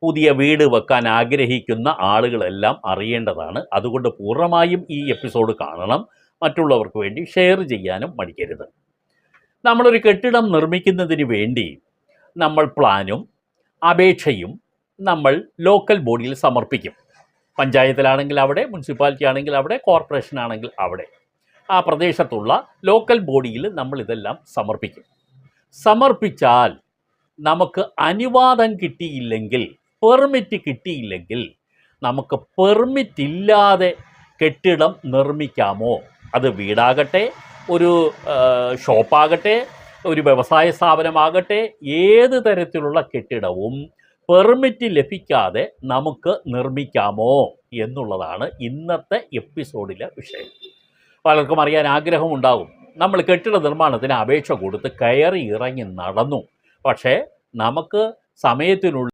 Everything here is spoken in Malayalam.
പുതിയ വീട് വെക്കാൻ ആഗ്രഹിക്കുന്ന ആളുകളെല്ലാം അറിയേണ്ടതാണ്. അതുകൊണ്ട് പൂർണ്ണമായും ഈ എപ്പിസോഡ് കാണണം. മറ്റുള്ളവർക്ക് വേണ്ടി ഷെയർ ചെയ്യാനും മടിക്കരുത്. നമ്മളൊരു കെട്ടിടം നിർമ്മിക്കുന്നതിന് വേണ്ടി നമ്മൾ പ്ലാനും അപേക്ഷയും നമ്മൾ ലോക്കൽ ബോഡിയിൽ സമർപ്പിക്കും. പഞ്ചായത്തിലാണെങ്കിൽ അവിടെ, മുനിസിപ്പാലിറ്റി ആണെങ്കിൽ അവിടെ, കോർപ്പറേഷൻ ആണെങ്കിൽ അവിടെ, ആ പ്രദേശത്തുള്ള ലോക്കൽ ബോഡിയിൽ നമ്മൾ ഇതെല്ലാം സമർപ്പിക്കും. സമർപ്പിച്ചാൽ നമുക്ക് അനുവാദം കിട്ടിയില്ലെങ്കിൽ, പെർമിറ്റ് കിട്ടിയില്ലെങ്കിൽ, നമുക്ക് പെർമിറ്റ് ഇല്ലാതെ കെട്ടിടം നിർമ്മിക്കാമോ? അത് വീടാകട്ടെ, ഒരു ഷോപ്പാകട്ടെ, ഒരു വ്യവസായ സ്ഥാപനമാകട്ടെ, ഏത് തരത്തിലുള്ള കെട്ടിടവും പെർമിറ്റ് ലഭിക്കാതെ നമുക്ക് നിർമ്മിക്കാമോ എന്നുള്ളതാണ് ഇന്നത്തെ എപ്പിസോഡിലെ വിഷയം. പലർക്കും അറിയാൻ ആഗ്രഹമുണ്ടാകും. നമ്മൾ കെട്ടിട നിർമ്മാണത്തിന് അപേക്ഷ കൊടുത്ത് കയറി ഇറങ്ങി നടന്നു, പക്ഷേ നമുക്ക് സമയത്തിനുള്ളിൽ